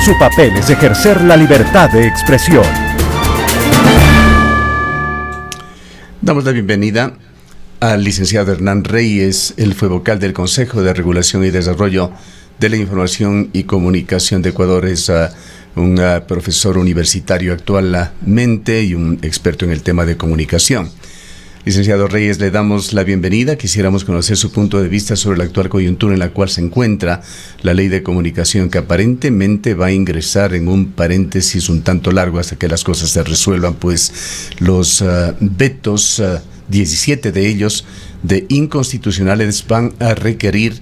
Su papel es ejercer la libertad de expresión. Damos la bienvenida al licenciado Hernán Reyes. Él fue vocal del Consejo de Regulación y Desarrollo de la Información y Comunicación de Ecuador. Es un profesor universitario actualmente y un experto en el tema de comunicación. Licenciado Reyes, le damos la bienvenida. Quisiéramos conocer su punto de vista sobre la actual coyuntura en la cual se encuentra la ley de comunicación, que aparentemente va a ingresar en un paréntesis un tanto largo hasta que las cosas se resuelvan, pues los vetos, 17 de ellos de inconstitucionales, van a requerir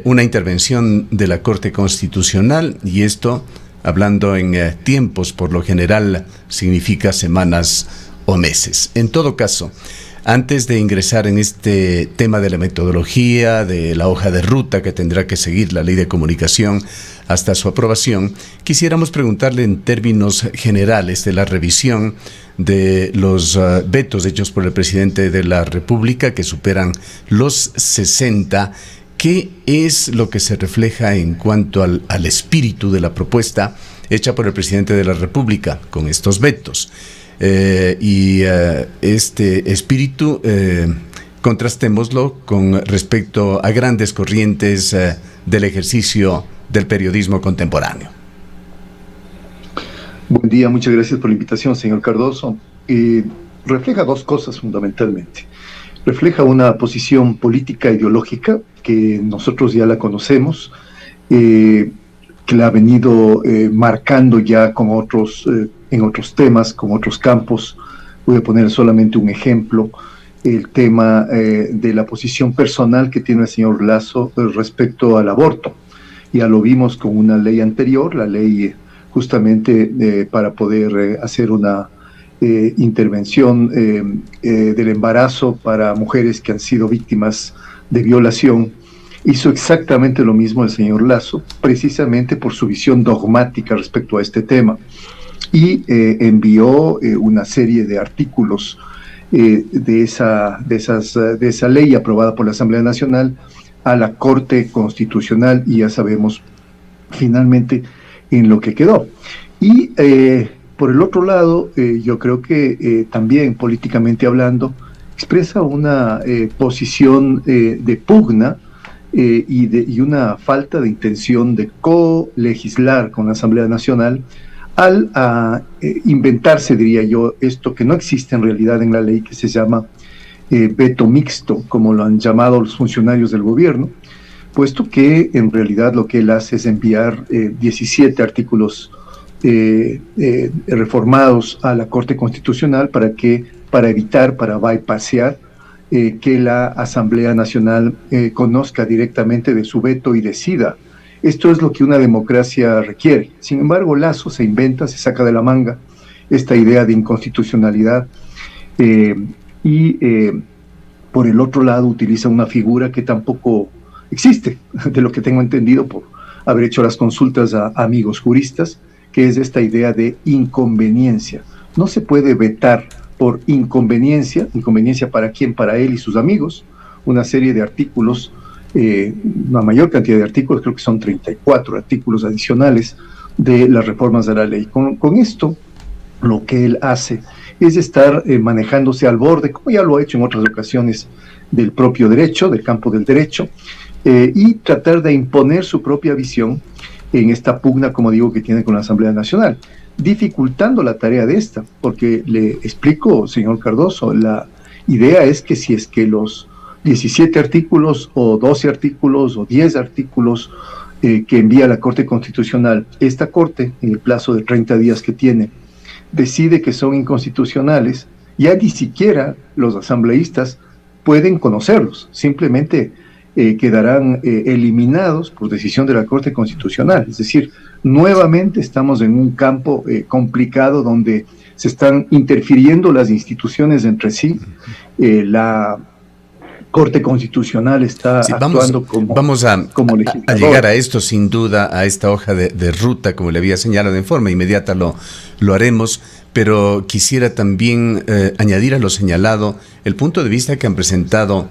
una intervención de la Corte Constitucional, y esto, hablando en tiempos, por lo general significa semanas o meses. En todo caso, antes de ingresar en este tema de la metodología, de la hoja de ruta que tendrá que seguir la ley de comunicación hasta su aprobación, quisiéramos preguntarle en términos generales de la revisión de los vetos hechos por el presidente de la República, que superan los 60. ¿Qué es lo que se refleja en cuanto al espíritu de la propuesta hecha por el presidente de la República con estos vetos? Este espíritu, contrastémoslo con respecto a grandes corrientes del ejercicio del periodismo contemporáneo. Buen día, muchas gracias por la invitación, señor Cardoso. Refleja dos cosas fundamentalmente. Refleja una posición política ideológica que nosotros ya la conocemos, que la ha venido marcando ya con otros en otros temas, con otros campos. Voy a poner solamente un ejemplo, el tema de la posición personal que tiene el señor Lasso respecto al aborto. Ya lo vimos con una ley anterior, la ley justamente para poder hacer una intervención del embarazo para mujeres que han sido víctimas de violación. Hizo exactamente lo mismo el señor Lasso, precisamente por su visión dogmática respecto a este tema, y envió una serie de artículos de esa ley aprobada por la Asamblea Nacional a la Corte Constitucional, y ya sabemos finalmente en lo que quedó. Y por el otro lado, yo creo que también políticamente hablando, expresa una posición de pugna y una falta de intención de colegislar con la Asamblea Nacional al inventarse, diría yo, esto que no existe en realidad en la ley, que se llama veto mixto, como lo han llamado los funcionarios del gobierno, puesto que en realidad lo que él hace es enviar 17 artículos reformados a la Corte Constitucional para bypassear que la Asamblea Nacional conozca directamente de su veto y decida. Esto es lo que una democracia requiere. Sin embargo, Lasso se inventa, se saca de la manga esta idea de inconstitucionalidad y por el otro lado utiliza una figura que tampoco existe, de lo que tengo entendido por haber hecho las consultas a amigos juristas, que es esta idea de inconveniencia. No se puede vetar por inconveniencia. ¿Inconveniencia para quién? Para él y sus amigos. Una serie de artículos, una mayor cantidad de artículos, creo que son 34 artículos adicionales de las reformas de la ley. Con esto, lo que él hace es estar manejándose al borde, como ya lo ha hecho en otras ocasiones, del propio derecho, del campo del derecho, y tratar de imponer su propia visión en esta pugna, como digo, que tiene con la Asamblea Nacional, dificultando la tarea de esta, porque le explico, señor Cardoso, la idea es que si es que los 17 artículos o 12 artículos o 10 artículos que envía la Corte Constitucional, esta Corte, en el plazo de 30 días que tiene, decide que son inconstitucionales, ya ni siquiera los asambleístas pueden conocerlos, simplemente quedarán eliminados por decisión de la Corte Constitucional. Es decir, nuevamente estamos en un campo complicado donde se están interfiriendo las instituciones entre sí. La Corte Constitucional está actuando vamos a llegar a esto, sin duda, a esta hoja de ruta, como le había señalado, en forma inmediata lo haremos, pero quisiera también añadir a lo señalado el punto de vista que han presentado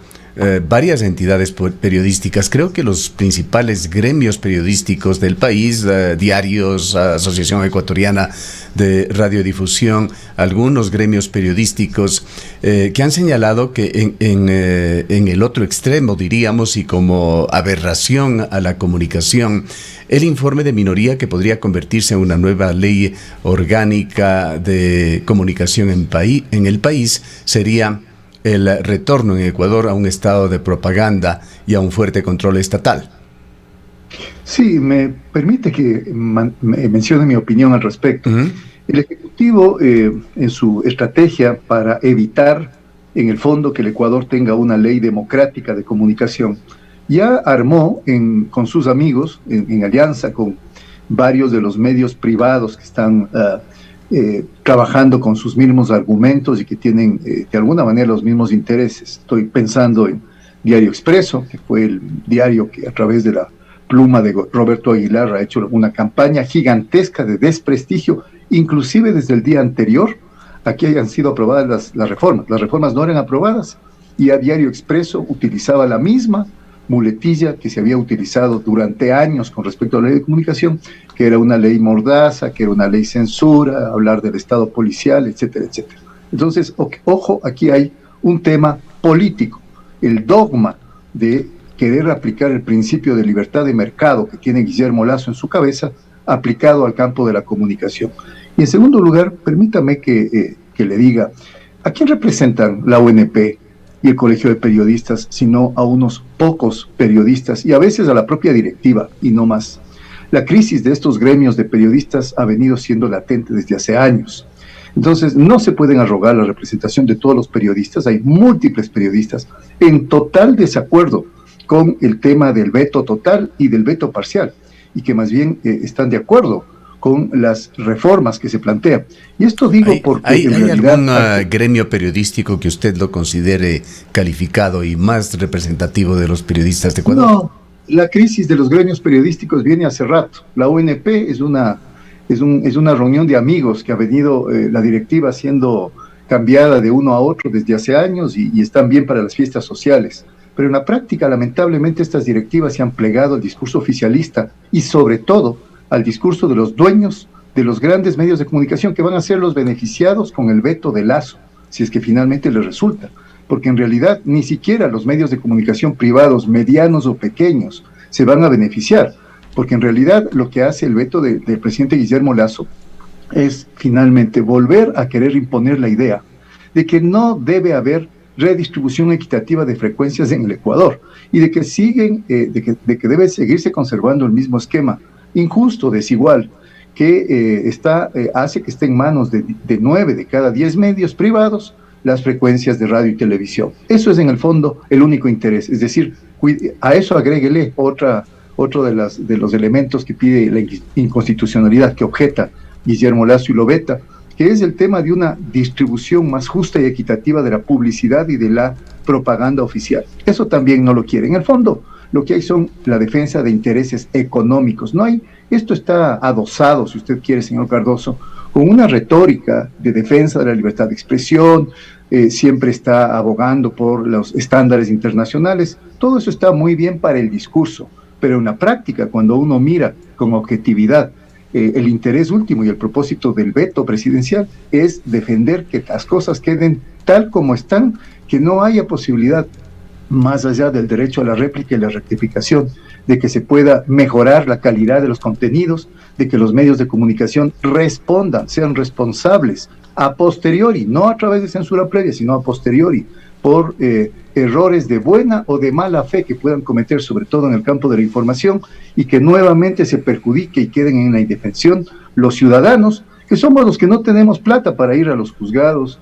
varias entidades periodísticas. Creo que los principales gremios periodísticos del país, diarios, Asociación Ecuatoriana de Radiodifusión, algunos gremios periodísticos que han señalado que en el otro extremo, diríamos, y como aberración a la comunicación, el informe de minoría que podría convertirse en una nueva ley orgánica de comunicación en el país sería el retorno en Ecuador a un estado de propaganda y a un fuerte control estatal. Sí, me permite que mencione mi opinión al respecto. Uh-huh. El Ejecutivo, en su estrategia para evitar, en el fondo, que el Ecuador tenga una ley democrática de comunicación, ya armó con sus amigos, en alianza con varios de los medios privados que están trabajando con sus mismos argumentos y que tienen de alguna manera los mismos intereses. Estoy pensando en Diario Expreso, que fue el diario que a través de la pluma de Roberto Aguilar ha hecho una campaña gigantesca de desprestigio, inclusive desde el día anterior a que hayan sido aprobadas las reformas. Las reformas no eran aprobadas y a Diario Expreso utilizaba la misma muletilla que se había utilizado durante años con respecto a la ley de comunicación, que era una ley mordaza, que era una ley censura, hablar del Estado policial, etcétera, etcétera. Entonces, ojo, aquí hay un tema político, el dogma de querer aplicar el principio de libertad de mercado que tiene Guillermo Lasso en su cabeza, aplicado al campo de la comunicación. Y en segundo lugar, permítame que le diga, ¿a quién representan la UNP y el Colegio de Periodistas, sino a unos pocos periodistas y a veces a la propia directiva y no más? La crisis de estos gremios de periodistas ha venido siendo latente desde hace años. Entonces, no se pueden arrogar la representación de todos los periodistas. Hay múltiples periodistas en total desacuerdo con el tema del veto total y del veto parcial, y que más bien están de acuerdo con las reformas que se plantean. Y esto digo porque ¿Hay algún gremio periodístico que usted lo considere calificado y más representativo de los periodistas de Ecuador? No, la crisis de los gremios periodísticos viene hace rato. La UNP es una reunión de amigos que ha venido la directiva siendo cambiada de uno a otro desde hace años y están bien para las fiestas sociales. Pero en la práctica, lamentablemente, estas directivas se han plegado al discurso oficialista y sobre todo al discurso de los dueños de los grandes medios de comunicación, que van a ser los beneficiados con el veto de Lasso, si es que finalmente les resulta. Porque en realidad ni siquiera los medios de comunicación privados, medianos o pequeños, se van a beneficiar. Porque en realidad lo que hace el veto del presidente Guillermo Lasso es finalmente volver a querer imponer la idea de que no debe haber redistribución equitativa de frecuencias en el Ecuador y de que debe seguirse conservando el mismo esquema injusto, desigual, que hace que esté en manos de 9 de cada 10 medios privados las frecuencias de radio y televisión. Eso es en el fondo el único interés, es decir, a eso agréguele otro de los elementos que pide la inconstitucionalidad, que objeta Guillermo Lasso y lo veta, que es el tema de una distribución más justa y equitativa de la publicidad y de la propaganda oficial. Eso también no lo quiere. En el fondo, lo que hay son la defensa de intereses económicos. Esto está adosado, si usted quiere, señor Cardoso, con una retórica de defensa de la libertad de expresión, siempre está abogando por los estándares internacionales. Todo eso está muy bien para el discurso, pero en la práctica, cuando uno mira con objetividad el interés último y el propósito del veto presidencial es defender que las cosas queden tal como están, que no haya posibilidad, más allá del derecho a la réplica y la rectificación, de que se pueda mejorar la calidad de los contenidos, de que los medios de comunicación respondan, sean responsables a posteriori, no a través de censura previa, sino a posteriori, por errores de buena o de mala fe que puedan cometer, sobre todo en el campo de la información, y que nuevamente se perjudique y queden en la indefensión los ciudadanos, que somos los que no tenemos plata para ir a los juzgados,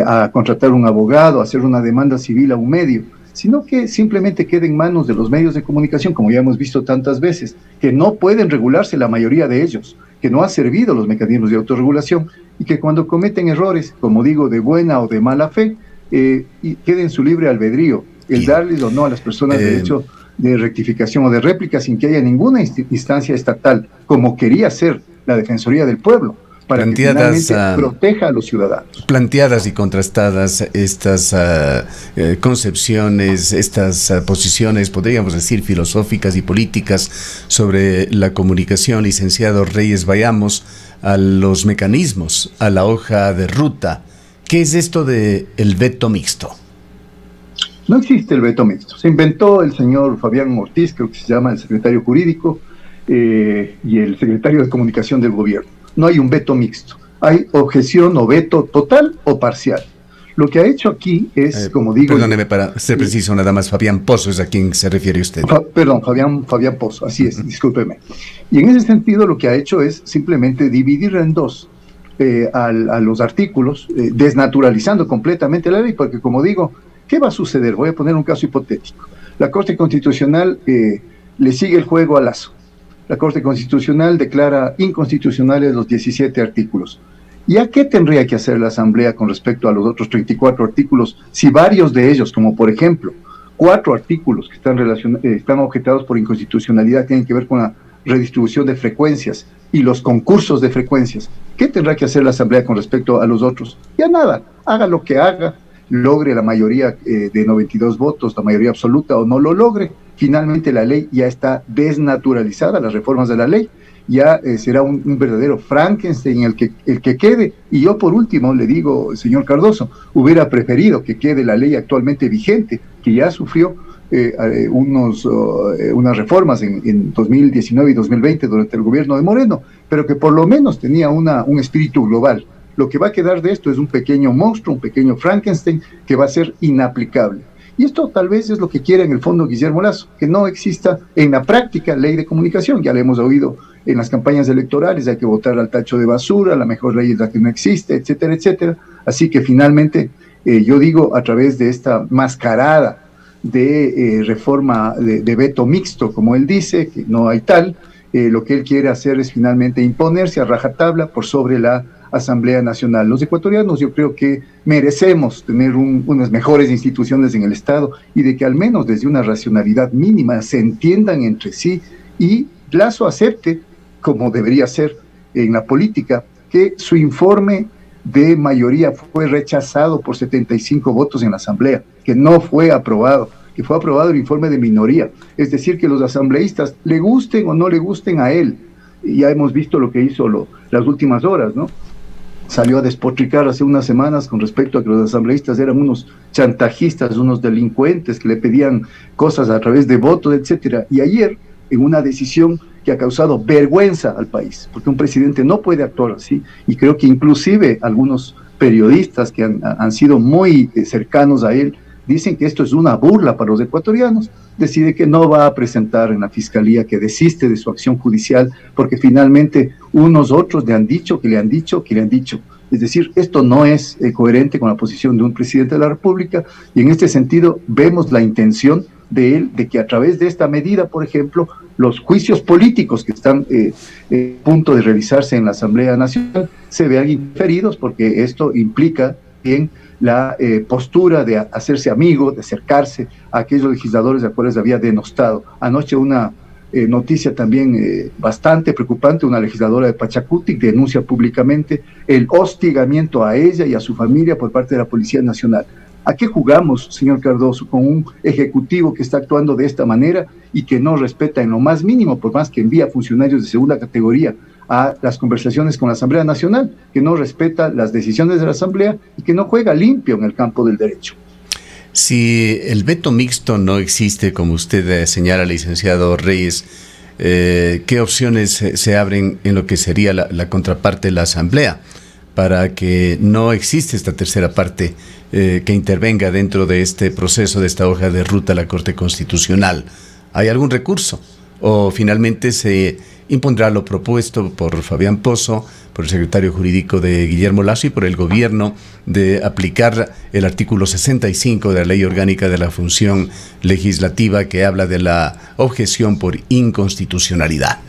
a contratar un abogado, a hacer una demanda civil a un medio, sino que simplemente quede en manos de los medios de comunicación, como ya hemos visto tantas veces, que no pueden regularse la mayoría de ellos, que no ha servido los mecanismos de autorregulación, y que cuando cometen errores, como digo, de buena o de mala fe, y quede en su libre albedrío el darles o no a las personas derecho de rectificación o de réplica sin que haya ninguna instancia estatal, como quería ser la Defensoría del Pueblo, para que finalmente proteja a los ciudadanos. Planteadas y contrastadas estas concepciones, estas posiciones, podríamos decir, filosóficas y políticas sobre la comunicación, licenciado Reyes, vayamos a los mecanismos, a la hoja de ruta. ¿Qué es esto del veto mixto? No existe el veto mixto. Se inventó el señor Fabián Ortiz, creo que se llama el secretario jurídico, y el secretario de comunicación del gobierno. No hay un veto mixto. Hay objeción o veto total o parcial. Lo que ha hecho aquí es, como digo... Perdóneme, para ser preciso, nada más, Fabián Pozo es a quien se refiere usted. Perdón, Fabián Pozo, así es, discúlpeme. Y en ese sentido lo que ha hecho es simplemente dividir en dos a los artículos, desnaturalizando completamente la ley, porque como digo, ¿qué va a suceder? Voy a poner un caso hipotético. La Corte Constitucional le sigue el juego a Lasso. La Corte Constitucional declara inconstitucionales los 17 artículos. ¿Y a qué tendría que hacer la Asamblea con respecto a los otros 34 artículos si varios de ellos, como por ejemplo 4 artículos que están objetados por inconstitucionalidad, tienen que ver con la redistribución de frecuencias y los concursos de frecuencias? ¿Qué tendrá que hacer la Asamblea con respecto a los otros? Ya nada, haga lo que haga, logre la mayoría de 92 votos, la mayoría absoluta, o no lo logre, finalmente la ley ya está desnaturalizada, las reformas de la ley, ya será un verdadero Frankenstein el que quede. Y yo por último le digo, señor Cardoso, hubiera preferido que quede la ley actualmente vigente, que ya sufrió unas reformas en 2019 y 2020 durante el gobierno de Moreno, pero que por lo menos tenía un espíritu global. Lo que va a quedar de esto es un pequeño monstruo, un pequeño Frankenstein que va a ser inaplicable. Y esto tal vez es lo que quiere en el fondo Guillermo Lasso, que no exista en la práctica ley de comunicación. Ya le hemos oído en las campañas electorales, hay que votar al tacho de basura, la mejor ley es la que no existe, etcétera, etcétera. Así que finalmente, yo digo, a través de esta mascarada de reforma de veto mixto, como él dice, que no hay tal, lo que él quiere hacer es finalmente imponerse a rajatabla por sobre la Asamblea Nacional. Los ecuatorianos yo creo que merecemos tener unas mejores instituciones en el Estado y de que al menos desde una racionalidad mínima se entiendan entre sí y Lasso acepte, como debería ser en la política, que su informe de mayoría fue rechazado por 75 votos en la Asamblea, que no fue aprobado, que fue aprobado el informe de minoría. Es decir, que los asambleístas, le gusten o no le gusten a él, y ya hemos visto lo que hizo las últimas horas, ¿no? Salió a despotricar hace unas semanas con respecto a que los asambleístas eran unos chantajistas, unos delincuentes que le pedían cosas a través de votos, etcétera. Y ayer, en una decisión que ha causado vergüenza al país, porque un presidente no puede actuar así, y creo que inclusive algunos periodistas que han sido muy cercanos a él, dicen que esto es una burla para los ecuatorianos, decide que no va a presentar en la fiscalía, que desiste de su acción judicial, porque finalmente unos otros le han dicho, que le han dicho, que le han dicho. Es decir, esto no es coherente con la posición de un presidente de la República, y en este sentido vemos la intención de él, de que a través de esta medida, por ejemplo, los juicios políticos que están a punto de realizarse en la Asamblea Nacional se vean inferidos, porque esto implica bien la postura de hacerse amigo, de acercarse a aquellos legisladores de los cuales había denostado. Anoche una noticia también bastante preocupante, una legisladora de Pachacutic denuncia públicamente el hostigamiento a ella y a su familia por parte de la Policía Nacional. ¿A qué jugamos, señor Cardoso, con un ejecutivo que está actuando de esta manera y que no respeta en lo más mínimo, por más que envía funcionarios de segunda categoría a las conversaciones con la Asamblea Nacional, que no respeta las decisiones de la Asamblea y que no juega limpio en el campo del derecho? Si el veto mixto no existe, como usted señala, licenciado Reyes, ¿qué opciones se abren en lo que sería la contraparte de la Asamblea para que no existe esta tercera parte que intervenga dentro de este proceso, de esta hoja de ruta a la Corte Constitucional? ¿Hay algún recurso? ¿O finalmente se impondrá lo propuesto por Fabián Pozo, por el secretario jurídico de Guillermo Lasso y por el gobierno, de aplicar el artículo 65 de la Ley Orgánica de la Función Legislativa, que habla de la objeción por inconstitucionalidad?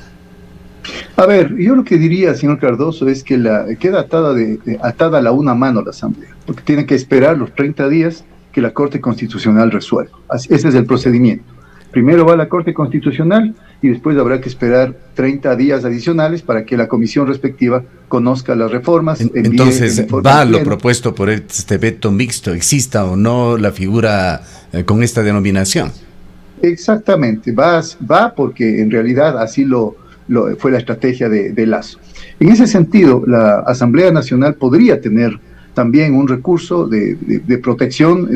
A ver, yo lo que diría, señor Cardoso, es que queda atada a la una mano la Asamblea, porque tiene que esperar los 30 días que la Corte Constitucional resuelva. Ese es el procedimiento. Primero va a la Corte Constitucional y después habrá que esperar 30 días adicionales para que la comisión respectiva conozca las reformas. Entonces, va lo propuesto por este veto mixto, exista o no la figura con esta denominación. Exactamente, va porque en realidad así fue la estrategia de Lasso. En ese sentido, la Asamblea Nacional podría tener también un recurso de protección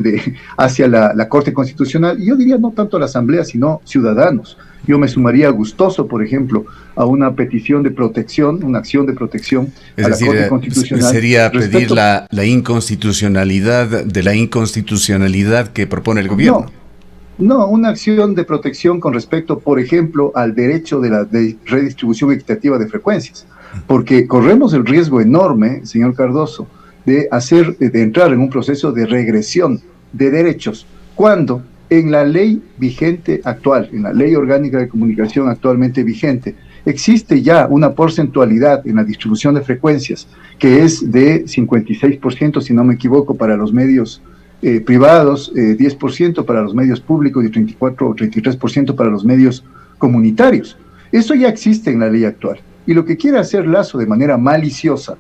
hacia la Corte Constitucional, y yo diría no tanto a la Asamblea, sino ciudadanos. Yo me sumaría gustoso, por ejemplo, a una petición de protección, una acción de protección a la Corte Constitucional. Sería pedir la inconstitucionalidad de la inconstitucionalidad que propone el gobierno. No, una acción de protección con respecto, por ejemplo, al derecho de la redistribución equitativa de frecuencias, porque corremos el riesgo enorme, señor Cardoso, de entrar en un proceso de regresión de derechos, cuando en la ley vigente actual, en la ley orgánica de comunicación actualmente vigente, existe ya una porcentualidad en la distribución de frecuencias que es de 56%, si no me equivoco, para los medios privados, 10% para los medios públicos y 34 o 33% para los medios comunitarios. Eso ya existe en la ley actual. Y lo que quiere hacer Lasso de manera maliciosa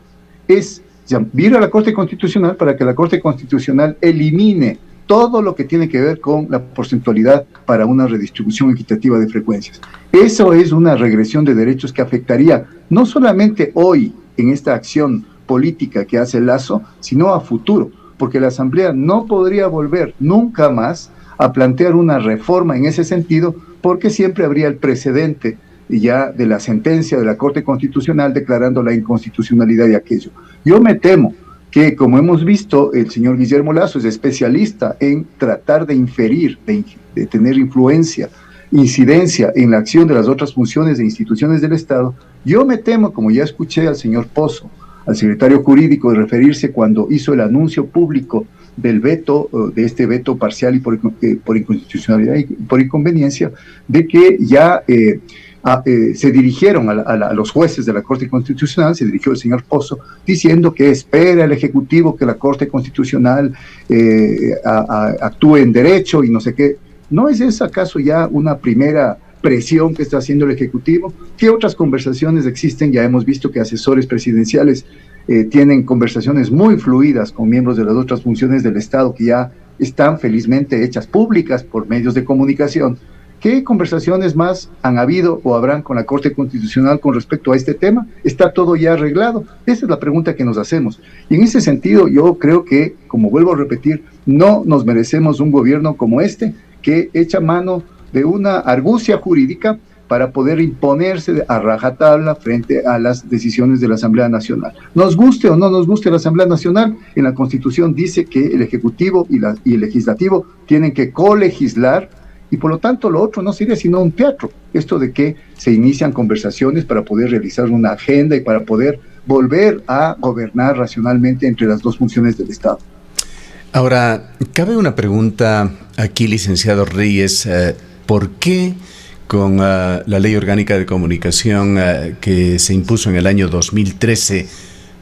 es ir a la Corte Constitucional para que la Corte Constitucional elimine todo lo que tiene que ver con la porcentualidad para una redistribución equitativa de frecuencias. Eso es una regresión de derechos que afectaría no solamente hoy en esta acción política que hace Lasso, sino a futuro, porque la Asamblea no podría volver nunca más a plantear una reforma en ese sentido, porque siempre habría el precedente ya de la sentencia de la Corte Constitucional declarando la inconstitucionalidad de aquello. Yo me temo que, como hemos visto, el señor Guillermo Lasso es especialista en tratar de inferir, de tener influencia, incidencia en la acción de las otras funciones de instituciones del Estado. Yo me temo, como ya escuché al señor Pozo, al secretario jurídico, de referirse cuando hizo el anuncio público del veto, de este veto parcial y por inconstitucionalidad y por inconveniencia, de que ya se dirigieron a los jueces de la Corte Constitucional, se dirigió el señor Pozo, diciendo que espera el Ejecutivo que la Corte Constitucional actúe en derecho y no sé qué. ¿No es esa acaso ya una primera presión que está haciendo el Ejecutivo? ¿Qué otras conversaciones existen? Ya hemos visto que asesores presidenciales tienen conversaciones muy fluidas con miembros de las otras funciones del Estado que ya están felizmente hechas públicas por medios de comunicación. ¿Qué conversaciones más han habido o habrán con la Corte Constitucional con respecto a este tema? ¿Está todo ya arreglado? Esa es la pregunta que nos hacemos. Y en ese sentido, yo creo que, como vuelvo a repetir, no nos merecemos un gobierno como este, que echa mano de una argucia jurídica para poder imponerse a rajatabla frente a las decisiones de la Asamblea Nacional. Nos guste o no nos guste la Asamblea Nacional, en la Constitución dice que el Ejecutivo y el Legislativo tienen que colegislar, y por lo tanto lo otro no sería sino un teatro, esto de que se inician conversaciones para poder realizar una agenda y para poder volver a gobernar racionalmente entre las dos funciones del Estado. Ahora, cabe una pregunta aquí, licenciado Reyes, ¿por qué con la Ley Orgánica de Comunicación que se impuso en el año 2013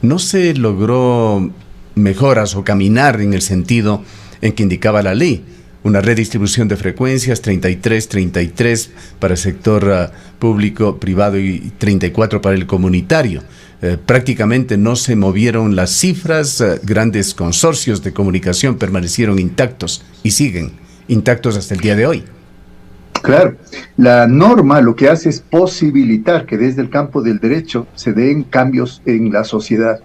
no se logró mejoras o caminar en el sentido en que indicaba la ley? Una redistribución de frecuencias, 33 para el sector público, privado y 34 para el comunitario. Prácticamente no se movieron las cifras, grandes consorcios de comunicación permanecieron intactos y siguen intactos hasta el día de hoy. Claro, la norma lo que hace es posibilitar que desde el campo del derecho se den cambios en la sociedad.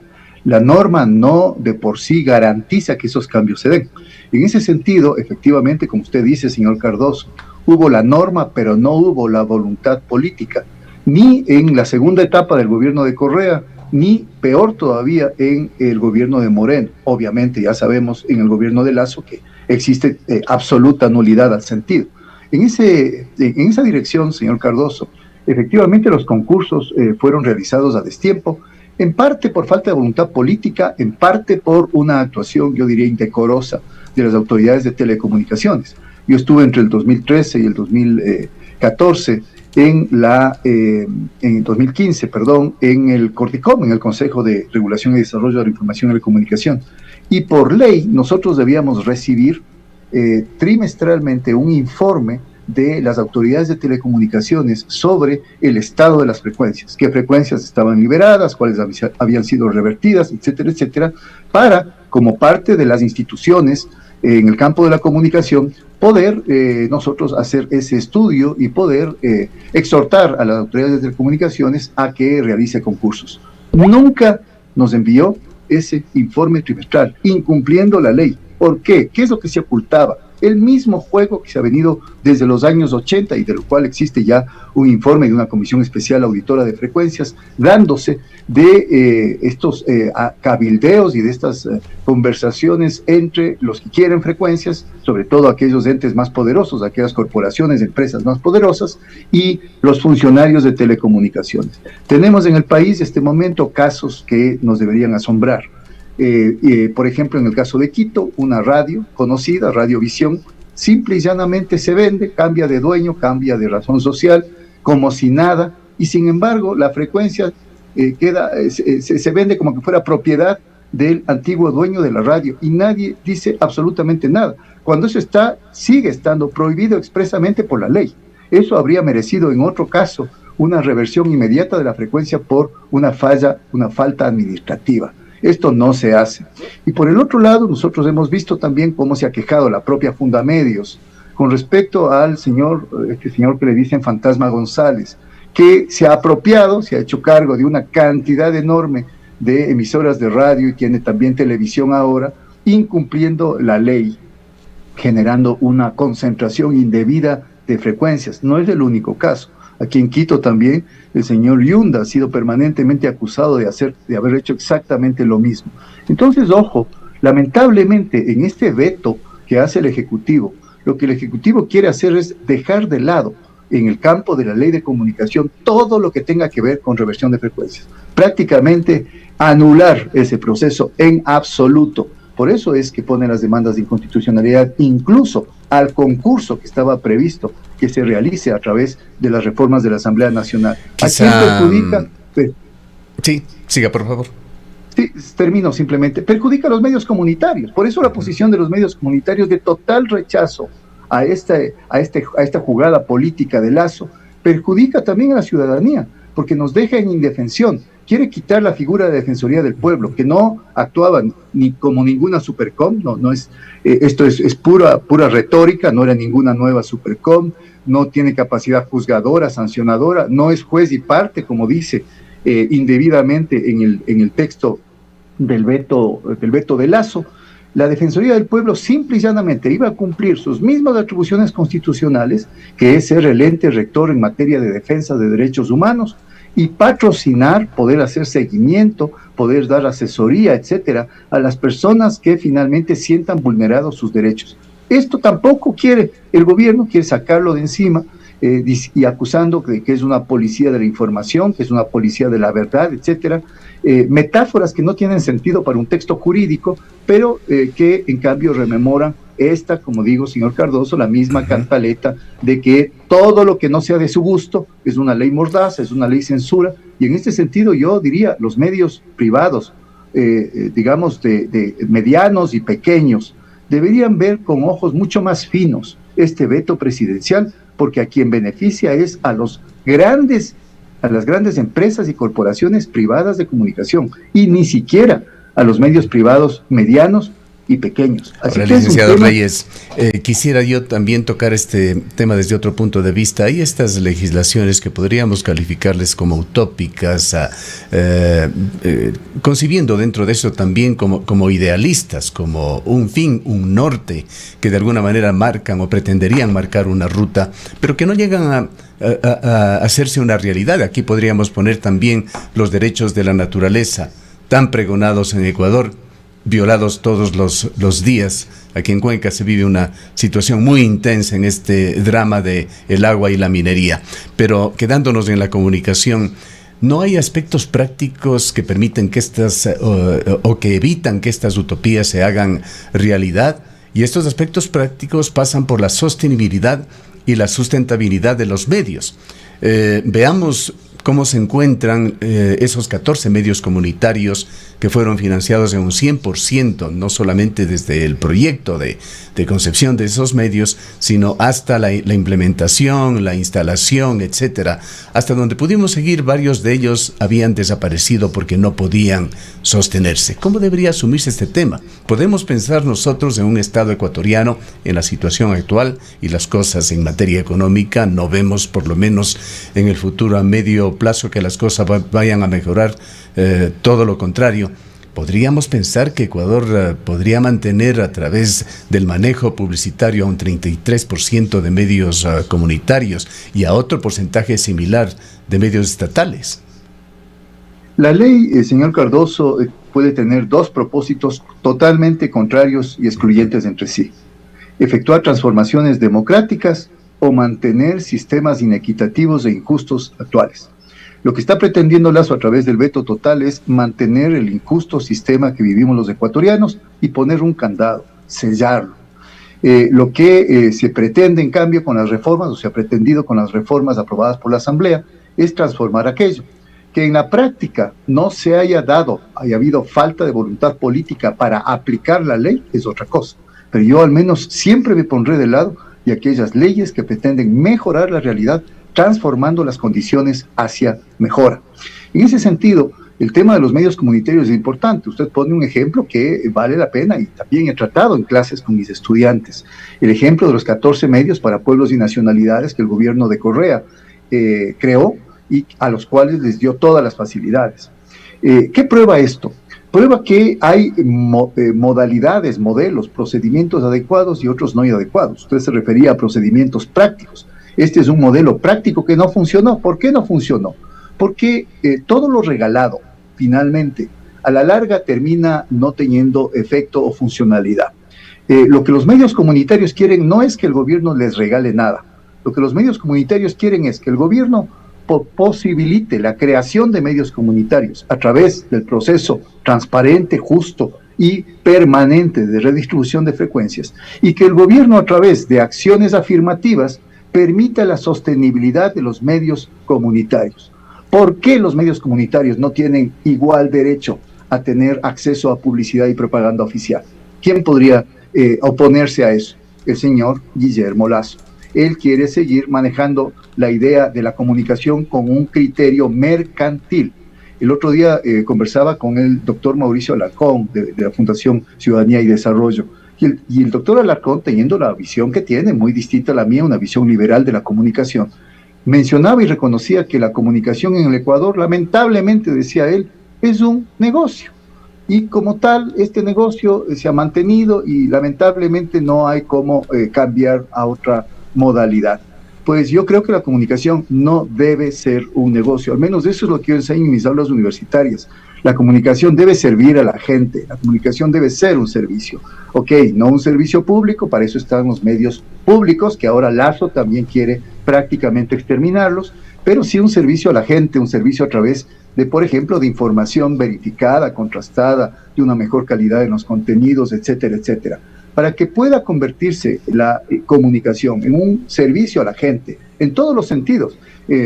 La norma no de por sí garantiza que esos cambios se den. En ese sentido, efectivamente, como usted dice, señor Cardoso, hubo la norma, pero no hubo la voluntad política, ni en la segunda etapa del gobierno de Correa, ni peor todavía en el gobierno de Moreno. Obviamente, ya sabemos en el gobierno de Lasso que existe absoluta nulidad al sentido. En esa dirección, señor Cardoso, efectivamente los concursos fueron realizados a destiempo, en parte por falta de voluntad política, en parte por una actuación, yo diría, indecorosa de las autoridades de telecomunicaciones. Yo estuve entre el 2013 y el 2014 en el 2015, en el CORDICOM, en el Consejo de Regulación y Desarrollo de la Información y la Comunicación. Y por ley, nosotros debíamos recibir trimestralmente un informe de las autoridades de telecomunicaciones sobre el estado de las frecuencias, qué frecuencias estaban liberadas, cuáles habían sido revertidas, etcétera, etcétera, para, como parte de las instituciones en el campo de la comunicación, poder nosotros hacer ese estudio y poder exhortar a las autoridades de telecomunicaciones a que realice concursos. Nunca nos envió ese informe trimestral, incumpliendo la ley. ¿Por qué? ¿Qué es lo que se ocultaba? El mismo juego que se ha venido desde los años 80 y de lo cual existe ya un informe de una comisión especial auditora de frecuencias, dándose de estos cabildeos y de estas conversaciones entre los que quieren frecuencias, sobre todo aquellos entes más poderosos, aquellas corporaciones, empresas más poderosas, y los funcionarios de telecomunicaciones. Tenemos en el país este momento casos que nos deberían asombrar. Por ejemplo, en el caso de Quito, una radio conocida, Radiovisión, simple y llanamente se vende, cambia de dueño, cambia de razón social, como si nada, y sin embargo la frecuencia se vende como que fuera propiedad del antiguo dueño de la radio, y nadie dice absolutamente nada, cuando eso sigue estando prohibido expresamente por la ley. Eso habría merecido en otro caso una reversión inmediata de la frecuencia por una falta administrativa. Esto no se hace. Y por el otro lado, nosotros hemos visto también cómo se ha quejado la propia Fundamedios con respecto al este señor que le dicen Fantasma González, que se ha apropiado, se ha hecho cargo de una cantidad enorme de emisoras de radio y tiene también televisión ahora, incumpliendo la ley, generando una concentración indebida de frecuencias. No es el único caso. Aquí en Quito también el señor Yunda ha sido permanentemente acusado de haber hecho exactamente lo mismo. Entonces, ojo, lamentablemente en este veto que hace el Ejecutivo, lo que el Ejecutivo quiere hacer es dejar de lado en el campo de la ley de comunicación todo lo que tenga que ver con reversión de frecuencias. Prácticamente anular ese proceso en absoluto. Por eso es que ponen las demandas de inconstitucionalidad incluso al concurso que estaba previsto que se realice a través de las reformas de la Asamblea Nacional. Quizá... ¿A quién perjudica? Sí, siga por favor. Sí, termino simplemente. Perjudica a los medios comunitarios. Por eso la posición de los medios comunitarios de total rechazo a esta jugada política de Lasso perjudica también a la ciudadanía, porque nos deja en indefensión. Quiere quitar la figura de Defensoría del Pueblo, que no actuaba ni como ninguna Supercom, esto es pura retórica, no era ninguna nueva Supercom, no tiene capacidad juzgadora, sancionadora, no es juez y parte, como dice indebidamente en el texto del veto de Lasso. La Defensoría del Pueblo simple y llanamente iba a cumplir sus mismas atribuciones constitucionales, que es ser el ente rector en materia de defensa de derechos humanos, y patrocinar, poder hacer seguimiento, poder dar asesoría, etcétera, a las personas que finalmente sientan vulnerados sus derechos. Esto tampoco quiere el gobierno, quiere sacarlo de encima, y acusando que es una policía de la información, que es una policía de la verdad, etcétera. Metáforas que no tienen sentido para un texto jurídico, pero que en cambio rememoran como digo, señor Cardoso, la misma cantaleta de que todo lo que no sea de su gusto es una ley mordaza, es una ley censura, y en este sentido yo diría, los medios privados, digamos, de medianos y pequeños, deberían ver con ojos mucho más finos este veto presidencial, porque a quien beneficia es a las grandes empresas y corporaciones privadas de comunicación, y ni siquiera a los medios privados medianos y pequeños. Así ahora, licenciado Reyes, quisiera yo también tocar este tema desde otro punto de vista. Hay estas legislaciones que podríamos calificarles como utópicas, concibiendo dentro de eso también como idealistas, como un fin, un norte, que de alguna manera marcan o pretenderían marcar una ruta, pero que no llegan a hacerse una realidad. Aquí podríamos poner también los derechos de la naturaleza, tan pregonados en Ecuador, violados todos los días. Aquí en Cuenca se vive una situación muy intensa en este drama de el agua y la minería. Pero quedándonos en la comunicación, ¿no hay aspectos prácticos que permiten que o que evitan que estas utopías se hagan realidad? Y estos aspectos prácticos pasan por la sostenibilidad y la sustentabilidad de los medios. Veamos cómo se encuentran esos 14 medios comunitarios que fueron financiados en un 100%, no solamente desde el proyecto de concepción de esos medios, sino hasta la implementación, la instalación, etcétera. Hasta donde pudimos seguir, varios de ellos habían desaparecido porque no podían sostenerse. ¿Cómo debería asumirse este tema? ¿Podemos pensar nosotros en un Estado ecuatoriano en la situación actual y las cosas en materia económica? No vemos, por lo menos en el futuro a medio plazo, que las cosas vayan a mejorar, todo lo contrario. ¿Podríamos pensar que Ecuador podría mantener a través del manejo publicitario a un 33% de medios comunitarios y a otro porcentaje similar de medios estatales? La ley, señor Cardoso, puede tener dos propósitos totalmente contrarios y excluyentes entre sí: efectuar transformaciones democráticas o mantener sistemas inequitativos e injustos actuales. Lo que está pretendiendo Lasso a través del veto total es mantener el injusto sistema que vivimos los ecuatorianos y poner un candado, sellarlo. Lo que se pretende, en cambio, con las reformas, o se ha pretendido con las reformas aprobadas por la Asamblea, es transformar aquello. Que en la práctica no se haya habido falta de voluntad política para aplicar la ley es otra cosa. Pero yo al menos siempre me pondré de lado de aquellas leyes que pretenden mejorar la realidad, transformando las condiciones hacia mejora. En ese sentido, el tema de los medios comunitarios es importante. Usted pone un ejemplo que vale la pena y también he tratado en clases con mis estudiantes. El ejemplo de los 14 medios para pueblos y nacionalidades que el gobierno de Correa creó y a los cuales les dio todas las facilidades. ¿Qué prueba esto? Prueba que hay modalidades, modelos, procedimientos adecuados y otros no adecuados. Usted se refería a procedimientos prácticos. Este es un modelo práctico que no funcionó. ¿Por qué no funcionó? Porque todo lo regalado, finalmente, a la larga termina no teniendo efecto o funcionalidad. Lo que los medios comunitarios quieren no es que el gobierno les regale nada. Lo que los medios comunitarios quieren es que el gobierno posibilite la creación de medios comunitarios a través del proceso transparente, justo y permanente de redistribución de frecuencias, y que el gobierno, a través de acciones afirmativas, permita la sostenibilidad de los medios comunitarios. ¿Por qué los medios comunitarios no tienen igual derecho a tener acceso a publicidad y propaganda oficial? ¿Quién podría oponerse a eso? El señor Guillermo Lasso. Él quiere seguir manejando la idea de la comunicación con un criterio mercantil. El otro día conversaba con el doctor Mauricio Alarcón de la Fundación Ciudadanía y Desarrollo, y el doctor Alarcón, teniendo la visión que tiene, muy distinta a la mía, una visión liberal de la comunicación, mencionaba y reconocía que la comunicación en el Ecuador, lamentablemente, decía él, es un negocio. Y como tal, este negocio se ha mantenido y lamentablemente no hay cómo cambiar a otra modalidad. Pues yo creo que la comunicación no debe ser un negocio, al menos eso es lo que yo enseño en mis aulas universitarias. La comunicación debe servir a la gente, la comunicación debe ser un servicio. Ok, no un servicio público, para eso están los medios públicos, que ahora Lasso también quiere prácticamente exterminarlos, pero sí un servicio a la gente, un servicio a través de, por ejemplo, de información verificada, contrastada, de una mejor calidad en los contenidos, etcétera, etcétera. Para que pueda convertirse la comunicación en un servicio a la gente, en todos los sentidos,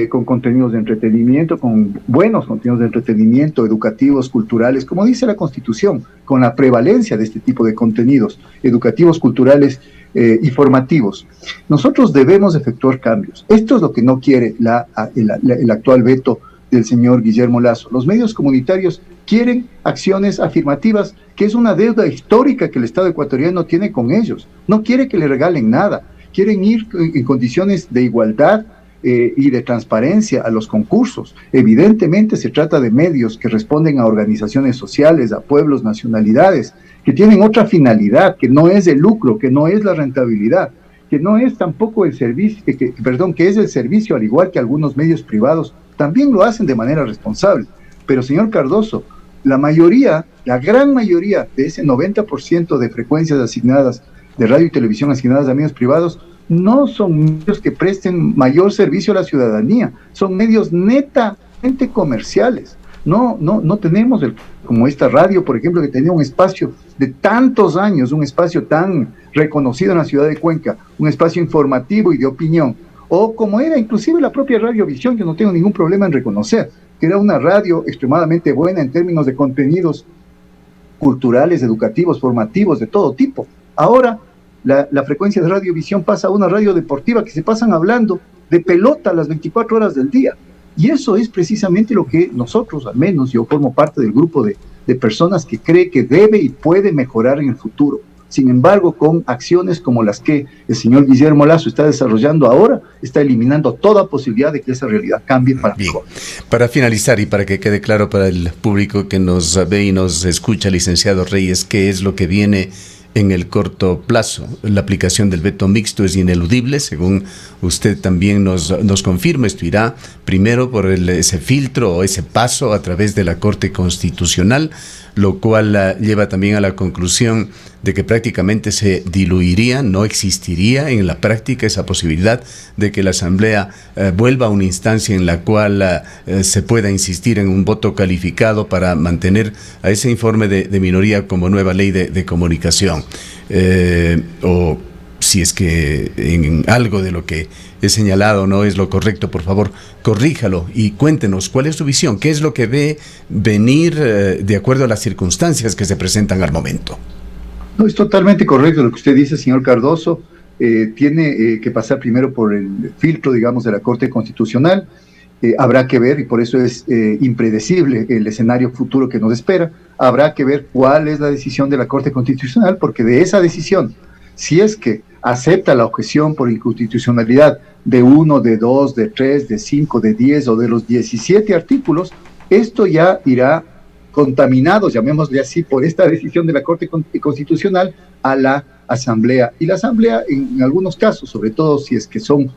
con contenidos de entretenimiento, con buenos contenidos de entretenimiento, educativos, culturales, como dice la Constitución, con la prevalencia de este tipo de contenidos educativos, culturales y formativos. Nosotros debemos efectuar cambios. Esto es lo que no quiere el actual veto del señor Guillermo Lasso. Los medios comunitarios quieren acciones afirmativas, que es una deuda histórica que el Estado ecuatoriano tiene con ellos. No quiere que le regalen nada. Quieren ir en condiciones de igualdad y de transparencia a los concursos. Evidentemente se trata de medios que responden a organizaciones sociales, a pueblos, nacionalidades, que tienen otra finalidad, que no es el lucro, que no es la rentabilidad, que no es tampoco el servicio, que es el servicio, al igual que algunos medios privados también lo hacen de manera responsable. Pero, señor Cardoso, la gran mayoría de ese 90% de frecuencias asignadas, de radio y televisión asignadas a medios privados, no son medios que presten mayor servicio a la ciudadanía, son medios netamente comerciales. No tenemos como esta radio, por ejemplo, que tenía un espacio de tantos años, un espacio tan reconocido en la ciudad de Cuenca, un espacio informativo y de opinión, o como era inclusive la propia Radiovisión, que no tengo ningún problema en reconocer, que era una radio extremadamente buena en términos de contenidos culturales, educativos, formativos, de todo tipo. Ahora la frecuencia de radiovisión pasa a una radio deportiva que se pasan hablando de pelota las 24 horas del día. Y eso es precisamente lo que nosotros, al menos yo formo parte del grupo de personas que cree que debe y puede mejorar en el futuro. Sin embargo, con acciones como las que el señor Guillermo Lasso está desarrollando ahora, está eliminando toda posibilidad de que esa realidad cambie para mejor. Para finalizar y para que quede claro para el público que nos ve y nos escucha, licenciado Reyes, ¿qué es lo que viene en el corto plazo? La aplicación del veto mixto es ineludible, según usted también nos confirma. Esto irá primero por ese filtro o ese paso a través de la Corte Constitucional, lo cual lleva también a la conclusión de que prácticamente se diluiría, no existiría en la práctica esa posibilidad de que la Asamblea vuelva a una instancia en la cual se pueda insistir en un voto calificado para mantener a ese informe de minoría como nueva ley de comunicación. O si es que en algo de lo que he señalado no es lo correcto, por favor, corríjalo y cuéntenos cuál es su visión, qué es lo que ve venir de acuerdo a las circunstancias que se presentan al momento. No, es totalmente correcto lo que usted dice, señor Cardoso. Tiene que pasar primero por el filtro, digamos, de la Corte Constitucional. Habrá que ver, y por eso es impredecible el escenario futuro que nos espera, habrá que ver cuál es la decisión de la Corte Constitucional, porque de esa decisión, si es que acepta la objeción por inconstitucionalidad de 1, de 2, de 3, de 5, de 10 o de los 17 artículos, esto ya irá contaminados, llamémosle así, por esta decisión de la Corte Constitucional a la Asamblea. Y la Asamblea, en algunos casos, sobre todo si es que son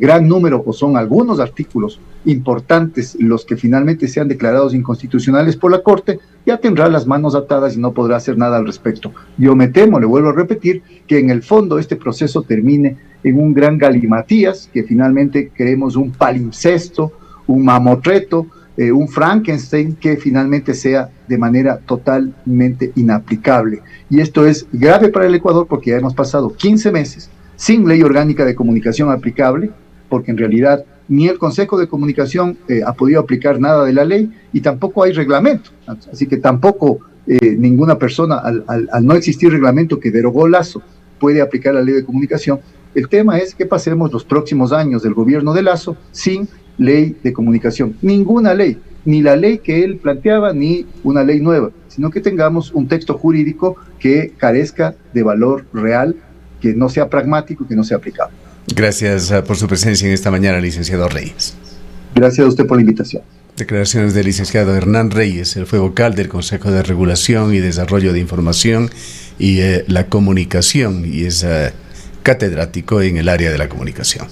gran número o son algunos artículos importantes los que finalmente sean declarados inconstitucionales por la Corte, ya tendrá las manos atadas y no podrá hacer nada al respecto. Yo me temo, le vuelvo a repetir, que en el fondo este proceso termine en un gran galimatías, que finalmente queremos un palimpsesto, un mamotreto, un Frankenstein que finalmente sea de manera totalmente inaplicable. Y esto es grave para el Ecuador porque ya hemos pasado 15 meses sin ley orgánica de comunicación aplicable, porque en realidad ni el Consejo de Comunicación ha podido aplicar nada de la ley y tampoco hay reglamento. Así que tampoco ninguna persona, al no existir reglamento que derogó Lasso, puede aplicar la ley de comunicación. El tema es que pasemos los próximos años del gobierno de Lasso sin ley de comunicación. Ninguna ley, ni la ley que él planteaba, ni una ley nueva, sino que tengamos un texto jurídico que carezca de valor real, que no sea pragmático y que no sea aplicable. Gracias por su presencia en esta mañana, licenciado Reyes. Gracias a usted por la invitación. Declaraciones del licenciado Hernán Reyes, él fue vocal del Consejo de Regulación y Desarrollo de Información y la Comunicación, y es catedrático en el área de la comunicación.